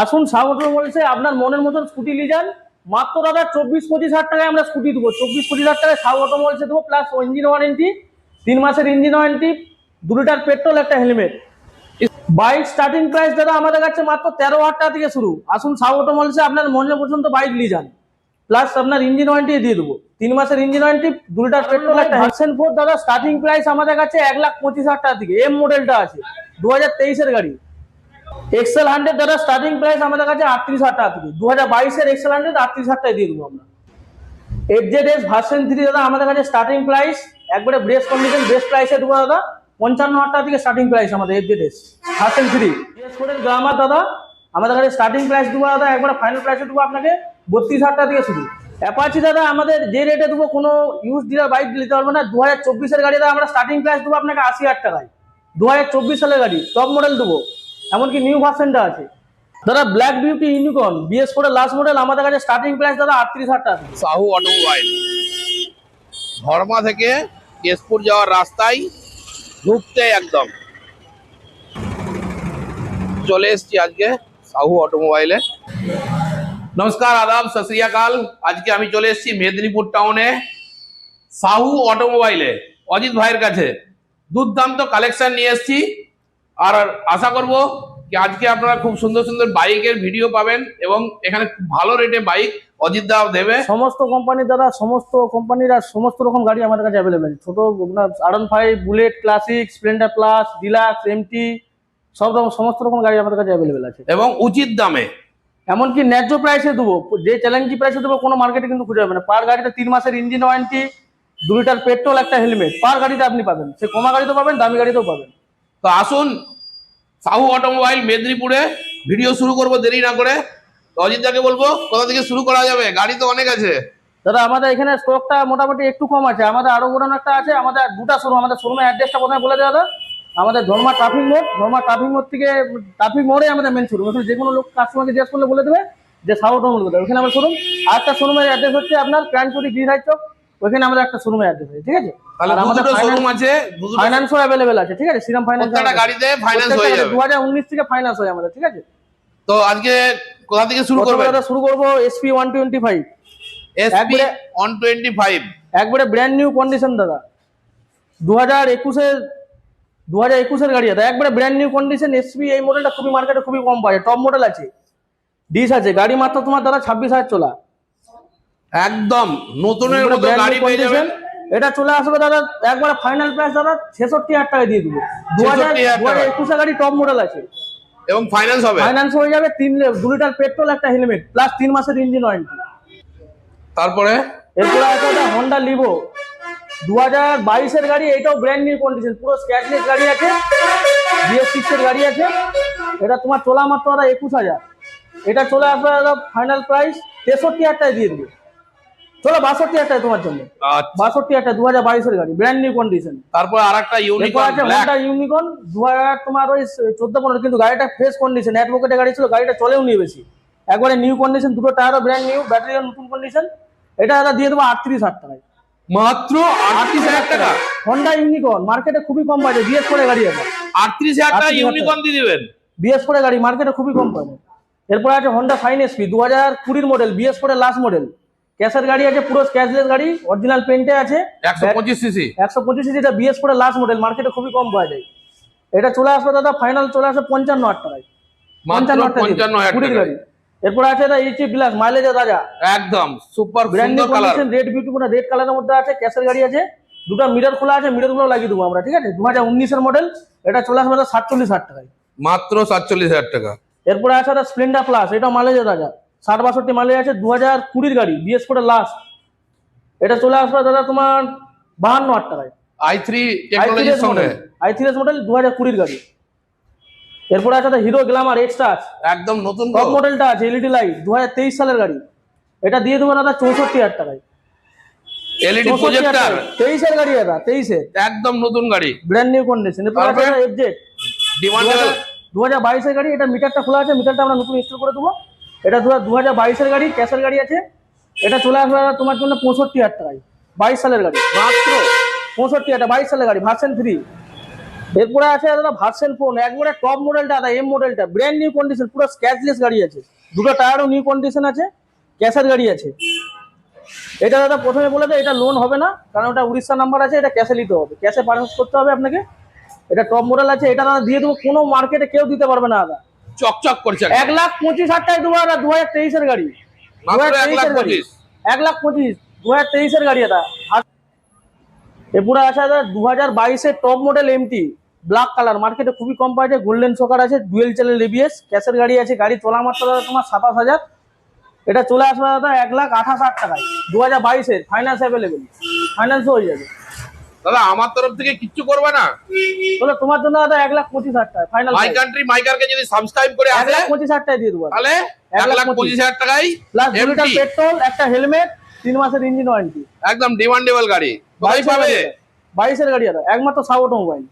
আসুন স্বাগত বলছে আপনার মনের মতন স্কুটি নিয়ে যান। মাত্র দাদা 24-25 হাজার টাকায় আমরা স্কুটি দেবো। 24-25 হাজার টাকায় স্বাগত বলছে দেবো, প্লাস ইঞ্জিন ওয়ারেন্টি, 3 মাসের ইঞ্জিন ওয়ারেন্টি, 2 লিটার পেট্রোল, একটা হেলমেট। বাইক স্টার্টিং প্রাইস দাদা আমাদের কাছে মাত্র 13,000 টাকা থেকে শুরু। আসুন স্বাগত বলছে আপনার মনের পর্যন্ত বাইক নিয়ে যান, প্লাস আপনার ইঞ্জিন ওয়ারেন্টি দিয়ে দেবো। 3 মাসের ইঞ্জিন ওয়ারেন্টি, 2 লিটার পেট্রোল, একটা ভার্সন 4 দাদা স্টার্টিং প্রাইস আমাদের কাছে 1,25,000 টাকা থেকে। এম মডেলটা আছে, 2023-এর গাড়ি। এক্সেল 100 দাদা স্টার্টিং প্রাইস আমাদের কাছে 38,000 টাকা থেকে। 2022-এর এক্সেল 100 38,000 টাকায় দিয়ে দেবো আমরা। এফজেডএস ভার্সন 3 দাদা আমাদের কাছে স্টার্টিং প্রাইস একবারে ব্রেস কন্ডিশন বেস্ট প্রাইসে দেবো দাদা। 55,000 টাকা থেকে স্টার্টিং প্রাইস আমাদের এফজেডএস ভার্সন 3। বিএস কোডের গ্রামার দাদা আমাদের কাছে স্টার্টিং প্রাইস দেবো দাদা, একবারে ফাইনাল প্রাইসে দেবো আপনাকে 32,000 টাকা থেকে শুরু। অ্যাপাচি দাদা আমাদের যে রেটে দেবো কোনো ইউজ ডিলার বাইক দিতে পারবে না। 2024-এর গাড়ি দাদা আমরা স্টার্টিং প্রাইস দেবো আপনাকে 80,000 টাকায়। 2024 সালের গাড়ি, টপ মডেল দেবো, এমনকি নিউ ভার্সনটা আছে দাদা। Black beauty unicorn BS four last model আমাদের কাছে স্টার্টিং প্রাইস দাদা 38,000 টাকা। সাহু অটোমোবাইল ধর্মা থেকে কেশপুর যাওয়ার রাস্তায় ঢুকতে একদম চলে এসেছি আজকে সাহু অটোমোবাইলে। নমস্কার, আদাব, সত শ্রী আকাল। আজকে আমি চলে এসেছি মেদিনীপুর টাউনে সাহু অটোমোবাইলে অজিত ভাইয়ের কাছে। দুর্দান্ত কালেকশন নিয়ে এসেছি, আর আশা করব যে আজকে আপনারা খুব সুন্দর সুন্দর বাইকের ভিডিও পাবেন এবং এখানে খুব ভালো রেটে বাইক অজিত দা দেবে। সমস্ত কোম্পানির দাদা, সমস্ত কোম্পানির আর সমস্ত রকম গাড়ি আমাদের কাছে অ্যাভেলেবেল। ছোট R15, bullet, classic, splendor plus, deluxe, এমটি, সব রকম সমস্ত রকম গাড়ি আমাদের কাছে অ্যাভেলেবেল আছে এবং উচিত দামে, এমনকি ন্যায্য প্রাইসে দেবো। যে চ্যালেঞ্জি প্রাইসে দেবো কোনো মার্কেটে কিন্তু খুঁজে পাবে না। পার গাড়িতে 3 মাসের ইঞ্জিন ওয়ারেন্টি, 2 লিটার পেট্রোল, একটা হেলমেট পার গাড়িতে আপনি পাবেন। সে কমা গাড়িতেও পাবেন, দামি গাড়িতেও পাবেন। তো আসুন সাহু অটোমোবাইল মেদিনীপুরে ভিডিও শুরু করব দেরি না করে। তো অজিত দাকে বলবো কোথা থেকে শুরু করা যাবে, গাড়ি তো অনেক আছে দাদা। আমাদের এখানে স্টকটা মোটামুটি একটু কম আছে। আমাদের আরো গোডাউন একটা আছে, আমাদের 2টা শোরুম। আমাদের শোরুমের অ্যাড্রেসটা প্রথমে বলে দেওয়া দাদা। আমাদের ধর্মা ট্রাফিক মোড় থেকে ট্রাফিক মোড়ে আমাদের মেন শোরুম। ওখানে যে কোনো লোক কাস্টমারকে জিজ্ঞেস করলে বলে দেবে যে সাউথ অটোমোবাইল কোথায়, ওখানে আমার শোরুম। আর একটা শোরুমের অ্যাড্রেস হচ্ছে আপনার ক্রান্তিপুরি গিরিরাজ চক, ওখানে আমাদের একটা শোরুমের অ্যাড্রেস আছে, ঠিক আছে। তাহলে আমাদের শোরুম আছে, ফাইন্যান্সও অ্যাভেলেবেল আছে, ঠিক আছে। শ্রীরাম ফাইন্যান্স, প্রত্যেকটা গাড়িতে ফাইন্যান্স হয়ে যাবে। 2019 থেকে ফাইন্যান্স হয় আমাদের, ঠিক আছে। তো আজকে কোথা থেকে শুরু করবেন? দাদা শুরু করবো SP 125। SP 125 একবারে ব্র্যান্ড নিউ কন্ডিশন দাদা। 2021-এর গাড়ি দাদা, একবারে ব্র্যান্ড নিউ কন্ডিশন। SP এই মডেলটা খুবই মার্কেটে খুবই কম পাওয়া যায়। টপ মডেল আছে, ডিস আছে। গাড়ি মাত্র তোমার দাদা 26,000 চলা, একদম নতুনের মতো গাড়ি পেয়ে যাবেন। এটা চলে আসবে দাদা একবারে ফাইনাল প্রাইস দাদা 66,000 টাকায় দিয়ে দেবো। 2021-এর গাড়ি, টপ মডেল আছে এবং ফাইন্যান্স হবে। ফাইন্যান্স হয়ে যাবে। 2 লিটার পেট্রোল, একটা হেলমেট, প্লাস 3 মাসের ইঞ্জিন ওয়ারেন্টি। তারপরে এরপরে আছে হন্ডা লিভো 2022-এর গাড়ি। এটাও ব্র্যান্ড নিউ কন্ডিশন, পুরো স্ক্র্যাচলেস গাড়ি আছে। BS6-এর গাড়ি আছে। এটা তোমার চলা মাত্র দাদা 21,000। এটা চলে আসবে দাদা ফাইনাল প্রাইস 63,000 টাকায় দিয়ে দেবে। চলো 62,000 টাকায় তোমার জন্য। 62,000 টাকা 2022-এর গাড়ি, ব্র্যান্ড নিউ কন্ডিশন। তারপর আরেকটা ইউনিকর্ন আছে হন্ডা ইউনিকর্ন 2000 তোমার ওই 14-15, কিন্তু গাড়িটা ফ্রেশ কন্ডিশন। অ্যাডভোকেটের গাড়ি ছিল, গাড়িটা চলেও নিয়ে বেশি। একবারে নিউ কন্ডিশন, দুটো টায়ারও ব্র্যান্ড নিউ, ব্যাটারিও নতুন কন্ডিশন। এটা দাদা দিয়ে দেবো 38,000 টাকায়। মাত্র 38,000 টাকা। হন্ডা ইউনিকর্ন মার্কেটে খুবই কম পাওয়া যায়। BS4 গাড়ি আছে, 38,000 টাকা ইউনিকর্ন দিয়ে দিবেন। BS4 গাড়ি মার্কেটে খুবই কম পাওয়া যায়। এরপর আছে Honda Shine SP 2020 model, BS4 last model. ক্যাশের গাড়ি আছে, পুরো স্ক্র্যাচলেস গাড়ি, অরিজিনাল পেন্টে আছে। 125 সিসি। 125 সিসি, এটা BS4 লাস্ট মডেল, মার্কেটে খুবই কম পাওয়া যায়। এটা চলে আসবে দাদা ফাইনাল চলে আসবে 55,000 টাকায়। 55,000 গাড়ি। এরপর আছে এটা এইচএফ ডিলাক্স, মাইলেজের রাজা, একদম সুপার ব্র্যান্ড নিউ সুন্দর colour, condition, red beautiful red কালারের মধ্যে আছে। ক্যাশের গাড়ি আছে, দুটো মিরর খোলা আছে, মিরর গুলো লাগিয়ে দেবো আমরা, ঠিক আছে। 2019-এর মডেল। এটা চলে আসবে 47,000 টাকায়, মাত্র 47,000 টাকা। এরপরে আছে একটা স্প্লেন্ডার প্লাস, এটা মাইলেজের রাজা, 60-62 মাইলেজ আছে। 2020-এর গাড়ি, BS4 লাস্ট। এটা চলে আসবে দাদা তোমার 52,000 টাকায়। i3 টেকনোলজির সঙ্গে, i3 মডেল 2020-এর গাড়ি। এরপরে আছে হিরো গ্ল্যামার এক্সট্রা, একদম নতুন টপ মডেলটা আছে, LED লাইট, 2023 সালের গাড়ি। এটা দিয়ে দেবো দাদা 64,000 টাকায়। LED প্রজেক্টর, 23-এর গাড়ি দাদা, 23-এর একদম নতুন গাড়ি, ব্র্যান্ড নিউ কন্ডিশন। এরপরে আছে FZ ডিমান্ডেবল 2022-এর গাড়ি। এটা মিটারটা খোলা আছে, মিটারটা আমরা নতুন ইনস্টল করে দেবো। এটা 2022-এর গাড়ি, ক্যাশের গাড়ি আছে। এটা চলে আসবে তোমার জন্য 65,000 টাকায়, 22 সালের গাড়ি। মাত্র 65,000 টাকা, 22 সালের গাড়ি, ভার্সন 3। এরপরে আছে দাদা ভার্সন ফোন, একবারে টপ মডেলটা দাদা, এম মডেলটা, ব্র্যান্ড নিউ কন্ডিশন, পুরো স্ক্র্যাচলেস গাড়ি আছে, দুটো টায়ারও নিউ কন্ডিশন আছে, ক্যাশের গাড়ি আছে। এটা দাদা প্রথমে বলে দেয় এটা লোন হবে না, কারণ ওটা উড়িষ্যা নাম্বার আছে, এটা ক্যাশে নিতে হবে, ক্যাশে পারচেস করতে হবে আপনাকে। এটা টপ মডেল আছে, এটা দাদা দিয়ে দেবো, কোনো মার্কেটে কেউ দিতে পারবে না দাদা। চকচক করছে 1,25,000 দেবো দাদা, 2023-এর গাড়ি, মাত্র 2023-এর 1,25,000, 2023-এর গাড়ি এটা। এরপরে আছে দাদা 2022-এর top model MT, black colour, মার্কেটে খুবই কম পাওয়া যায়, গোল্ডেন শকার আছে, ডুয়েল চ্যানেল এবিএস, ক্যাশের গাড়ি আছে, গাড়ি চলা মাত্র দাদা তোমার 27,000। এটা চলে আসবে দাদা 1,28,000 টাকায়, 2022-এর ফাইন্যান্স অ্যাভেলেবেল, ফাইন্যান্সও হয়ে যাবে দাদা। আমার তরফ থেকে কিচ্ছু করবে না, তাহলে তোমার জন্য দাদা 1,25,000 টাকা ফাইনাল। মাই কান্ট্রি মাইকারকে যদি সাবস্ক্রাইব করে আসে 1,25,000 টাকা দিয়ে দেবো, তাহলে 1,25,000 টাকায় প্লাস 2 লিটার MT পেট্রোল, একটা হেলমেট, 3 মাসের ইঞ্জিন ওয়ারেন্টি। একদম ডিমান্ডেবল গাড়ি। কোথায় পাবে? 22-এর গাড়ি দাদা, একমাত্র সাউ অটোমোবাইল।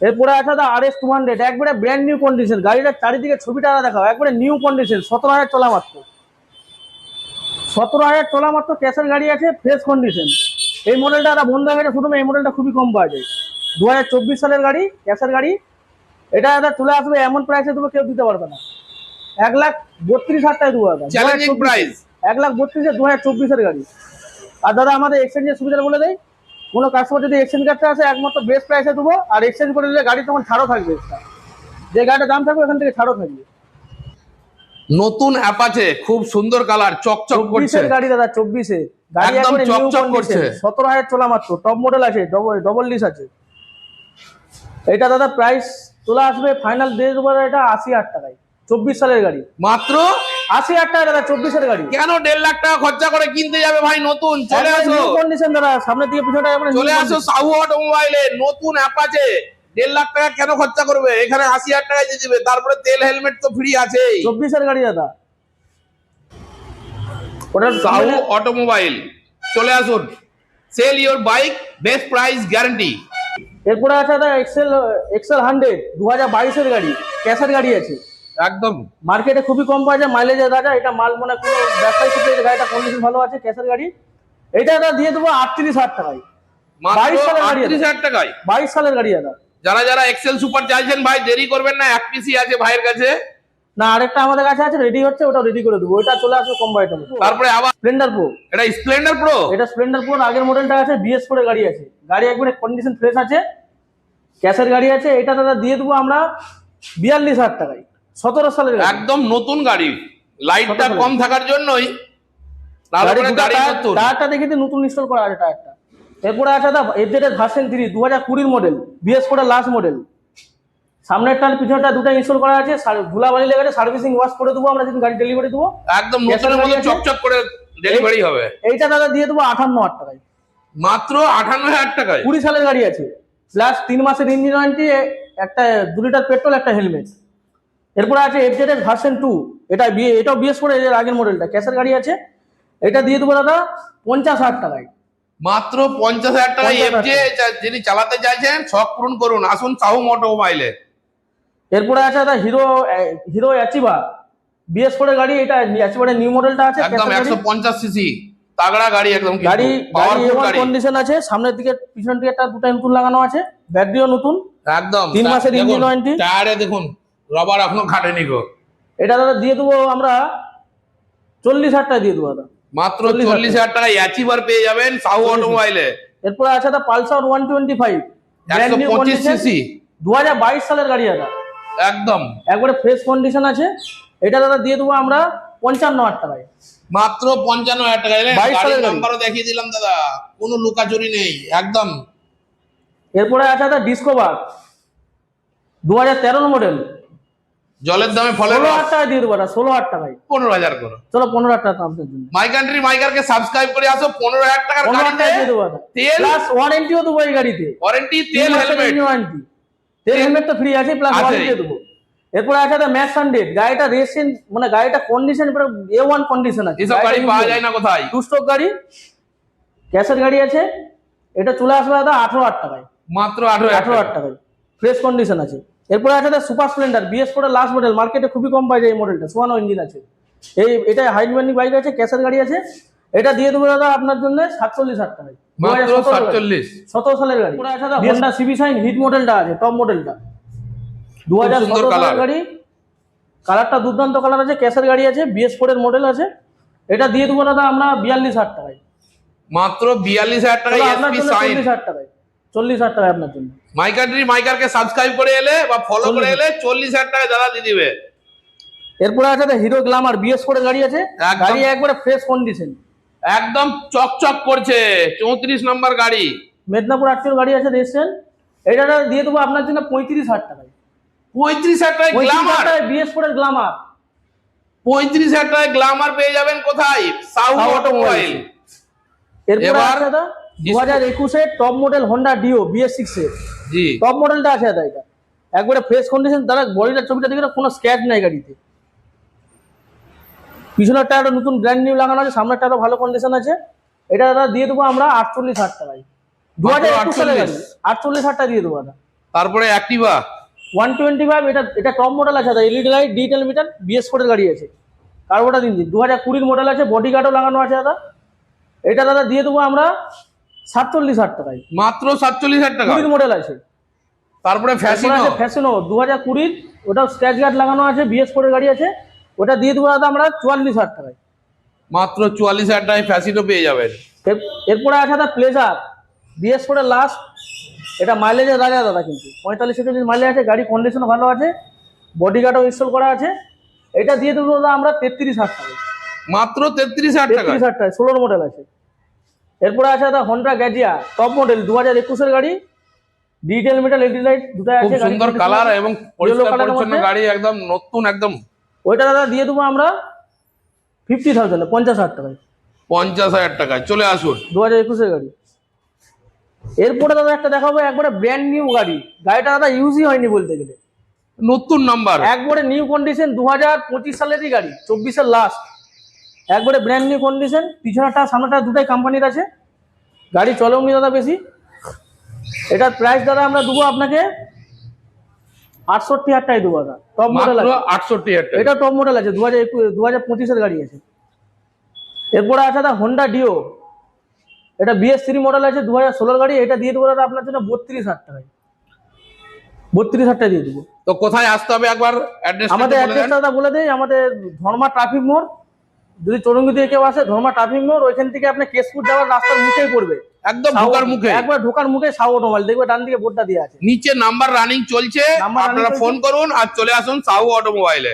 এরপরে আছে দাদা RS 200, একবারে ব্র্যান্ড নিউ কন্ডিশন, গাড়িটার চারিদিকে ছবিটা দেখাও, একবারে নিউ কন্ডিশন, 17,000 চলা মাত্র, 17,000 চলা মাত্র, ক্যাশের গাড়ি আছে, ফ্রেশ কন্ডিশন। এই মডেলটা দাদা বন্ধ হয়ে গেছে, শুধু এই মডেলটা খুবই কম পাওয়া যায়, 2024 সালের গাড়ি, ক্যাশের গাড়ি। এটা দাদা চলে আসবে এমন প্রাইসে দেবো কেউ দিতে পারবে না, 1,32,000 টাকায় দেবো দাদা, চ্যালেঞ্জিং প্রাইস। 1,32,000 2024-এর গাড়ি। আর দাদা আমাদের এক্সচেঞ্জের সুবিধা বলে দেয়, কোনো কাস্টমার যদি এক্সচেঞ্জ করতে আসে একমাত্র বেস্ট প্রাইসে দেবো, আর এক্সচেঞ্জ করে দিলে গাড়ি তখন ছাড়ও থাকবে, যে গাড়িটার দাম থাকবে ওখান থেকে ছাড়ও থাকবে। নতুন অ্যাপাচে, খুব সুন্দর কালার, চকচক করছে 24-এর গাড়ি দাদা, 24-এ গাড়ি, একদম একবারে নিউ চকচক করছে। কন্ডিশন, 17,000 চলা মাত্র, টপ মডেল আছে, ডবল লিস আছে। এটা দাদা প্রাইস চলে আসবে ফাইনাল দিয়ে দেবো এটা 80,000 টাকায়, 24 সালের গাড়ি, মাত্র 80,000 টাকা দাদা, 24-এর গাড়ি। কেন 1.5 লাখ টাকা খরচা করে কিনতে যাবে ভাই নতুন? চলে আসো, নিউ কন্ডিশন দাদা, সামনের দিকে পিছনটা একবারে new চলে আসো condition। সাহু অটোমোবাইলে, নতুন অ্যাপাচে 1.5 লাখ টাকা কেন খরচা করবে? এখানে 80,000 টাকায় দিয়ে দিবে, তারপরে তেল হেলমেট তো ফ্রি আছে। 24-এর গাড়ি দাদা, ওটা সাহু অটোমোবাইল, চলে আসুন, sell your bike, best price guarantee. এরপরে আছে দাদা এক্সেল 100, 2022-এর গাড়ি, ক্যাশের গাড়ি আছে, একদম মার্কেটে খুবই কম পাওয়া যায়, মাইলেজের দাদা, এটা মাল মনে কোনো ব্যবসায়ী ক্ষেত্রে এই গাড়িটা কন্ডিশন ভালো আছে, ক্যাশের গাড়ি। এটা দাদা দিয়ে দেবো 38,000 টাকায়, মাত্র 22 সালের গাড়ি, 38,000 টাকায়। 22 সালের গাড়ি দাদা। যারা যারা এক্সেল সুপার চাইছেন ভাই দেরি করবেন না, এক পিসি আছে ভাইয়ের কাছে। না, আরেকটা আমাদের কাছে আছে, রেডি হচ্ছে, ওটা রেডি করে দেবো, ওটা চলে আসবে কম বাজেটের মধ্যে। তারপরে আবার স্প্লেন্ডার প্রো, এটা স্প্লেন্ডার প্রো, এটা স্প্লেন্ডার প্রো আগের মডেলটা আছে, BS4 এর গাড়ি আছে, গাড়ি একবারে কন্ডিশন ফ্রেশ আছে, ক্যাশের গাড়ি আছে। এটা দাদা দিয়ে দেবো আমরা 42,000 টাকায়, 17 সালের গাড়ি, একদম নতুন গাড়ি, লাইটটা কম থাকার জন্যই গাড়ি নতুন। টায়ারটা দেখে নতুন ইনস্টল করা আছে টায়ারটা। এরপরে আছে দাদা FZ ভার্সন 3, 2020 মডেল, BS4 এর লাস্ট মডেল, সামনের টায়ার পিছনটা দুটো ইনস্টল করা আছে, ধুলাবালি লেগে সার্ভিসিং ওয়াশ করে দেবো আমরা, যেদিন গাড়ি ডেলিভারি দেবো একদম নতুনের মতো চকচক করে ডেলিভারি হবে। এইটা দাদা দিয়ে দেবো 58,000 টাকায়, মাত্র 58,000 টাকায়। 20 সালের গাড়ি আছে, প্লাস 3 মাসের ইঞ্জিন ওয়ারেন্টি, একটা 2 লিটার পেট্রোল, একটা হেলমেট। এরপরে আছে FZ ভার্সন 2, এটাও BS4 এর আগের মডেলটা, ক্যাশের গাড়ি আছে। এটা দিয়ে দেবো দাদা 50,000 টাকায়, মাত্র 50,000 টাকায়। 50,000 যিনি চালাতে চাইছেন শখ পূরণ করুন, আসুন সাহু অটোমোবাইলে। এরপরে আছে দাদা হিরো অ্যাচিভা, BS4 এর গাড়ি, এটা অ্যাচিভার নিউ মডেলটা আছে, একদম 150 সিসি তাগড়া গাড়ি, একদম গাড়ি পাওয়ারফুল গাড়ি। কন্ডিশন আছে, সামনের দিকে পিছনের দিকে একটা দুটো নতুন লাগানো আছে, ব্যাটারিও নতুন, একদম 3 মাসের ইঞ্জিন ওয়ারেন্টি। টায়ারে দেখুন রবার এখনো খাটেনি গো। এটা দাদা দিয়ে দেবো আমরা 40,000 টাকা দিয়ে দেবো দাদা, মাত্র 40,000 টাকায় অ্যাচিভার পেয়ে যাবেন সাহু অটোমোবাইলে। এরপরে আছে দাদা পালসার 125, 125 সিসি, 2022 সালের গাড়ি দাদা, একদম একবারে ফ্রেশ কন্ডিশন আছে। এটা দাদা দিয়ে দেবো আমরা 55,000 টাকায়, মাত্র 55,000 টাকায়। 22 সালের গাড়ির গাড়ি। নাম্বারও দেখিয়ে দিলাম দাদা, কোনো লুকাচুরি নেই একদম। এরপরে আছে দাদা ডিসকভার 2013 মডেল, জলের দামে ফলের 16,000 টাকায় দিয়ে দেবো দাদা, 16,000 টাকায়, 15,000 করো। চলো 15,000 টাকা আপনার জন্য, মাই কান্ট্রি মাইকারকে সাবস্ক্রাইব করে আসো, 15,000 টাকার 15,000 গাড়িতে টাকা দিয়ে দেবো দাদা, তেল, প্লাস ওয়ারেন্টিও দেবো এই গাড়িতে, ওয়ারেন্টি, তেল, হেলমেট। ওয়ারেন্টি, তেল হেলমেট তো ফ্রি আছে, প্লাস আছে। ওয়ারেন্টিও দেবো। এরপরে আছে দাদা ম্যাক্স 100, গাড়িটা রেসেন্ট, মানে গাড়িটা কন্ডিশন পুরো A1 কন্ডিশন আছে, এসব গাড়ি পাওয়া যায় না কোথায়। 2 স্ট্রোক গাড়ি, ক্যাশের গাড়ি আছে। এটা চলে আসবে দাদা 18,000 টাকায়, মাত্র 18,000 টাকায়, ফ্রেশ কন্ডিশন আছে। এরপরে আছে দাদা সুপার স্প্লেন্ডার, BS4 এর লাস্ট মডেল, মার্কেটে খুবই কম পাওয়া যায় এই মডেলটা, সোয়ানো ইঞ্জিন আছে, এটা হাই ডিমান্ডিং বাইক আছে, ক্যাশের গাড়ি আছে। এটা দিয়ে দেবো দাদা আপনার জন্য 47,000 টাকায়। মাত্র 2017 47। 17 সালের গাড়ি। পুরো আছে দাদা হোন্ডা সিবি শাইন হিট মডেলটা আছে, টপ মডেলটা 2017 সুন্দর সালের colour। গাড়ি। কালারটা দুর্দান্ত কালার আছে, ক্যাশের গাড়ি আছে, BS4 এর মডেল আছে। এটা দিয়ে দেবো দাদা আমরা 42,000 টাকায়। মাত্র 42,000 টাকা দাদা আপনার এসপি জন্য সাইন। 40,000 টাকায়, 40,000 টাকায় আপনার জন্য। মাইকারকে সাবস্ক্রাইব করে এলে বা ফলো করে এলে 40,000 টাকা দাদা দিয়ে দিবে। এরপরে আছে হিরো গ্ল্যামার BS4 এর গাড়ি আছে, একদম। গাড়ি একবারে ফ্রেশ কন্ডিশন, একদম চকচক করছে, 34 নম্বর গাড়ি। মেদিনীপুর আটটির গাড়ি আছে রেজিস্ট্রেশন। এটা দিয়ে দেবো আপনার জন্য 35,000 টাকায়। 35,000 টাকায় 35,000 গ্ল্যামার। টাকায় BS4 এর গ্ল্যামার। 35,000 টাকায় গ্ল্যামার পেয়ে যাবেন কোথায়? সাউ অটোমোবাইল। এরপরে এবার আছে দাদা 2021 এর top model Honda deo BS6 এর জি টপ মডেলটা আছে দাদা। এটা একবারে ফ্রেশ কন্ডিশন, দাদা বডিটার ছবিটা দেখে কোনো স্ক্র্যাচ নাই গাড়িতে। পিছনের টায়ারটা নতুন ব্র্যান্ড নিউ লাগানো আছে, সামনের টায়ারও ভালো কন্ডিশন আছে। এটা দাদা দিয়ে দেবো আমরা 48,000 টাকায়। 2021 সালের গাড়ি, 48,000 টাকা দিয়ে দেবো দাদা। তারপরে অ্যাক্টিভা 125, এটা টপ মডেল আছে দাদা, LED light, digital meter, BS4 এর গাড়ি আছে, কার্বোটার ইঞ্জিন, 2020 মডেল আছে, বডি গার্ডও লাগানো আছে দাদা। এটা দাদা দিয়ে দেবো আমরা 47,000 টাকায়। মাত্র 47,000 টাকা। 20 মডেল আছে। তারপরে ফ্যাশিনো ফ্যাশনও 2020, ওটাও স্ক্র্যাচ গার্ড লাগানো আছে, BS4 এর গাড়ি আছে। ওটা দিয়ে দেবো দাদা আমরা 44,000 টাকায়। মাত্র 44,000 টাকায় ফ্যাশিনো পেয়ে যাবেন। এরপরে আছে দাদা প্লেজার BS4 এর লাস্ট। এটা মাইলেজের রাজা দাদা, কিন্তু 45-46 মাইলেজ আছে, গাড়ি কন্ডিশনও ভালো আছে, বডি গার্ডও ইনস্টল করা আছে। এটা দিয়ে দেবো দাদা আমরা 33,000 টাকায়। মাত্র 33,000 টাকা। 33,000 টাকায় 16 মডেল আছে। এরপরে আছে দাদা হন্ডা গ্যাজিয়া টপ মডেল 2021 এর গাড়ি, ডিজিটাল মিটার, এলইডি লাইট দুটাই খুব আছে, গাড়ি সুন্দর condition কালার এবং পরিষ্কার colour এর পরিচ্ছন্ন মধ্যে। গাড়ি, একদম নতুন একদম। ওইটা দাদা দিয়ে দেবো আমরা 50,000 50,000 টাকায়। 50,000 টাকায় চলে আসুন। 2021 এর গাড়ি। এরপরে দাদা একটা দেখাবো একবারে ব্র্যান্ড নিউ গাড়ি। গাড়িটা দাদা ইউজই হয়নি বলতে গেলে, নতুন নাম্বার, একবারে নিউ কন্ডিশন, 2025 সালেরই গাড়ি, 24-এর লাস্ট, একবারে ব্র্যান্ড নিউ কন্ডিশন। পিছনেরটা সামনেটা দুটাই কোম্পানির আছে, গাড়ি চলেওনি দাদা বেশি। এটার প্রাইস দাদা আমরা দেবো আপনাকে 68,000 টাকায় দেবো দাদা। টপ মডেল মাত্র আছে, 68,000 টাকা। এটা টপ মডেল আছে, 2025 এর গাড়ি আছে। এরপরে আছে দাদা হোন্ডা ডিও, এটা BS3 মডেল আছে, 2016 গাড়ি। এটা দিয়ে দেবো দাদা আপনার জন্য 32,000 টাকায়। 32,000 টাকা দিয়ে দেবো। তো কোথায় আসতে হবে একবার অ্যাড্রেস আমাদের অ্যাড্রেসটা দাদা বলে দেই, আমাদের ধর্মা ট্রাফিক মোড়। যদি চৌরঙ্গি থেকে কেউ আসে, ধর্মা ট্রাফিক মোড়, ওইখান থেকে আপনি কেশপুর যাওয়ার রাস্তার মুখেই পড়বে, একদম ঢোকার মুখে, একবার ঢোকার মুখে সাউ অটোমোবাইল দেখবে, ডান দিকে বোর্ডটা দেওয়া আছে। নিচে নাম্বার রানিং চলছে, নাম্বার running আপনারা চলছে। ফোন করুন আর চলে আসুন সাহু অটোমোবাইলে।